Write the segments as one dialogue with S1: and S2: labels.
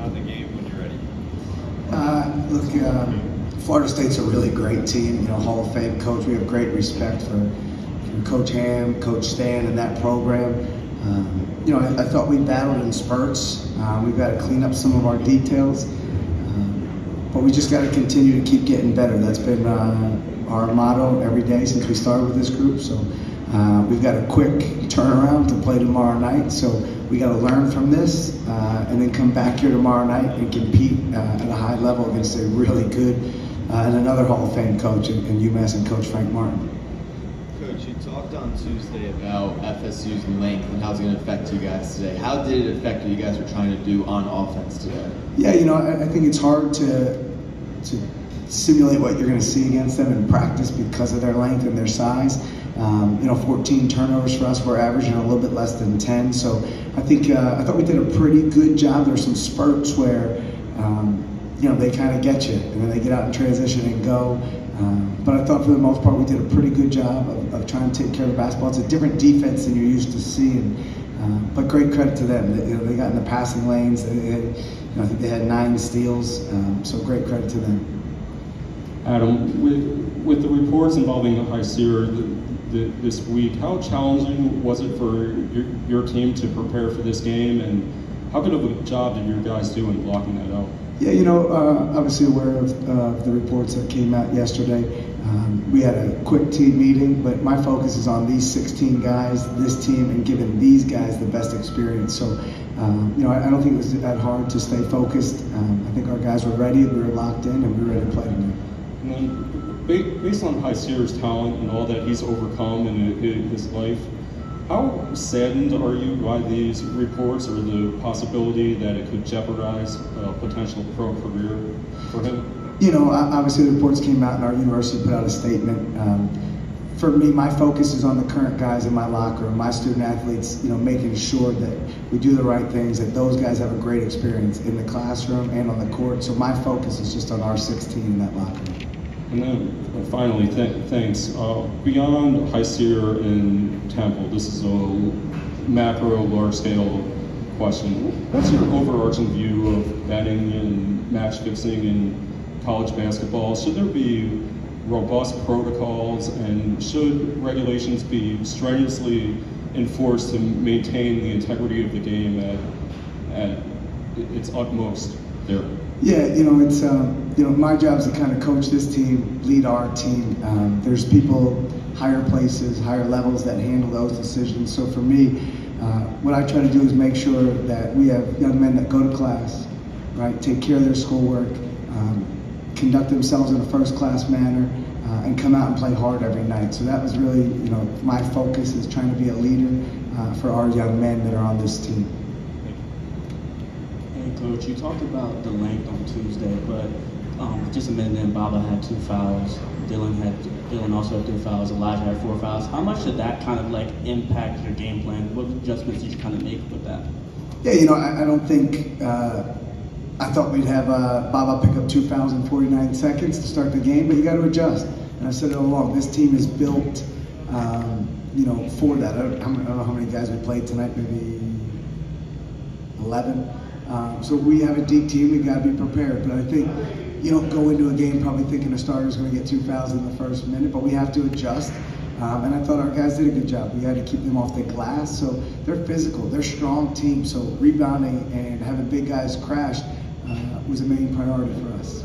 S1: about the game when you're ready?
S2: Look, Florida State's a really great team. You know, Hall of Fame coach. We have great respect for Coach Ham, Coach Stan, and that program. You know, I thought we battled in spurts. We've got to clean up some of our details, but we just got to continue to keep getting better. That's been our motto every day since we started with this group. So we've got a quick turnaround to play tomorrow night. So we got to learn from this and then come back here tomorrow night and compete at a high level against a really good and another Hall of Fame coach in UMass and Coach Frank Martin.
S1: Coach, you talked on Tuesday about FSU's length and how it's going to affect you guys today. How did it affect what you guys were trying to do on offense today?
S2: Yeah, you know, I think it's hard to simulate what you're going to see against them in practice because of their length and their size. You know, 14 turnovers for us. We're averaging a little bit less than 10. So I think I thought we did a pretty good job. There's some spurts where you know, they kind of get you, and then they get out in transition and go. But I thought for the most part we did a pretty good job of trying to take care of the basketball. It's a different defense than you're used to seeing. But great credit to them. They got in the passing lanes. I think they had 9 steals. So great credit to them.
S3: Adam, with the reports involving Hysier this week, how challenging was it for your team to prepare for this game, and how good of a job did your guys do in blocking that out?
S2: Yeah, you know, obviously aware of the reports that came out yesterday. We had a quick team meeting, but my focus is on these 16 guys, this team, and giving these guys the best experience. So, you know, I don't think it was that hard to stay focused. I think our guys were ready, we were locked in, and we were ready to play tonight.
S3: And then, based on Hysier's talent and all that he's overcome in his life, how saddened are you by these reports or the possibility that it could jeopardize a potential pro career for him?
S2: You know, obviously the reports came out and our university put out a statement. For me, my focus is on the current guys in my locker room, my student athletes, you know, making sure that we do the right things, that those guys have a great experience in the classroom and on the court. So my focus is just on our 16 in that locker room.
S3: And then finally, thanks. Beyond Hysier and Temple, this is a macro, large-scale question. What's your overarching view of betting and match fixing in college basketball? Should there be robust protocols, and should regulations be strenuously enforced to maintain the integrity of the game at its utmost there?
S2: Yeah, you know, it's you know, my job is to kind of coach this team, lead our team. There's people higher places, higher levels that handle those decisions. So for me, what I try to do is make sure that we have young men that go to class, right, take care of their schoolwork, conduct themselves in a first-class manner, and come out and play hard every night. So that was really, you know, my focus is trying to be a leader for our young men that are on this team.
S4: Coach, you talked about the length on Tuesday, but just a minute in, Baba had 2 fouls. Dylan also had 3 fouls. Elijah had 4 fouls. How much did that kind of like impact your game plan? What adjustments did you kind of make with that?
S2: Yeah, you know, I don't think I thought we'd have Baba pick up 2 fouls in 49 seconds to start the game, but you got to adjust. And I said it all along. This team is built, you know, for that. I don't know how many guys we played tonight. Maybe 11. So we have a deep team, we've got to be prepared. But I think you don't go into a game probably thinking a starter's going to get 2 fouls in the first minute, but we have to adjust. And I thought our guys did a good job. We had to keep them off the glass. So they're physical, they're a strong team. So rebounding and having big guys crash was a main priority for us.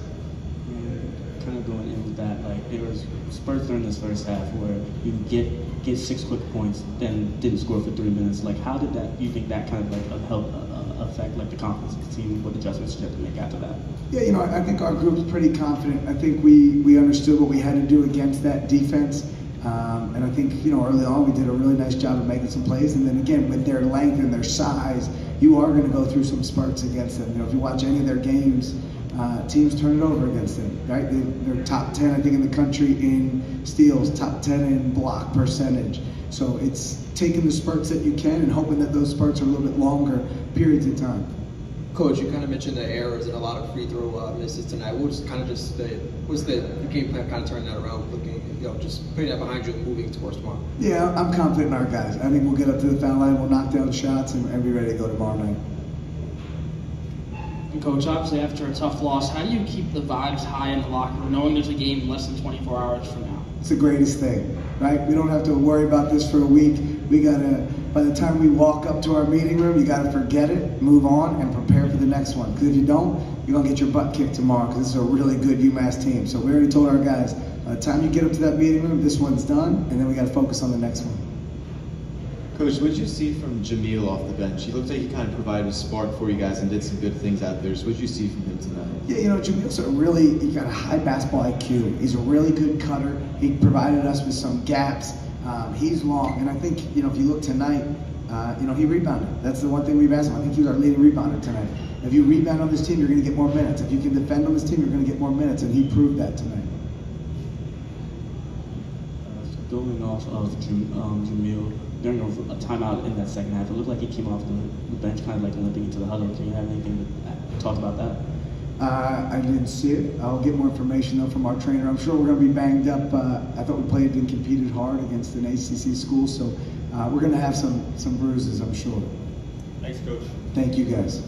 S4: Kind of going in with that, like there was spurts during this first half where you get 6 quick points, then didn't score for 3 minutes. Like how did that? You think that kind of like help affect like the confidence of the team? What adjustments you have to make after that?
S2: Yeah, you know, I think our group's pretty confident. I think we understood what we had to do against that defense. And I think, you know, early on we did a really nice job of making some plays. And then again, with their length and their size, you are going to go through some spurts against them. You know, if you watch any of their games, teams turn it over against them, right? They're top 10, I think, in the country in steals, top 10 in block percentage. So it's taking the spurts that you can and hoping that those spurts are a little bit longer periods of time.
S5: Coach, you kind of mentioned the errors and a lot of free throw misses tonight. What's the game plan kind of turning that around, looking, you know, just putting that behind you and moving towards tomorrow?
S2: Yeah, I'm confident in our guys. I think we'll get up to the foul line, we'll knock down shots, and be ready to go tomorrow night.
S6: And Coach, obviously after a tough loss, how do you keep the vibes high in the locker room, knowing there's a game in less than 24 hours from now?
S2: It's the greatest thing, right? We don't have to worry about this for a week. We gotta, by the time we walk up to our meeting room, you gotta forget it, move on, and prepare for the next one. Because if you don't, you're gonna get your butt kicked tomorrow, because this is a really good UMass team. So we already told our guys, by the time you get up to that meeting room, this one's done, and then we gotta focus on the next one.
S1: Coach, what did you see from Jamil off the bench? He looked like he kind of provided a spark for you guys and did some good things out there. So what did you see from him tonight?
S2: Yeah, you know, Jamil's he got a high basketball IQ. He's a really good cutter. He provided us with some gaps. He's long, and I think, you know, if you look tonight, you know, he rebounded. That's the one thing we've asked him. I think he was our leading rebounder tonight. If you rebound on this team, you're going to get more minutes. If you can defend on this team, you're going to get more minutes, and he proved that tonight.
S4: Building off of Jamil, during a timeout in that second half, it looked like he came off the bench kind of like limping into the huddle. Can you have anything to talk about that?
S2: I didn't see it. I'll get more information though from our trainer. I'm sure we're going to be banged up. I thought we played and competed hard against an ACC school, so we're going to have some bruises, I'm sure.
S6: Thanks, Coach.
S2: Thank you, guys.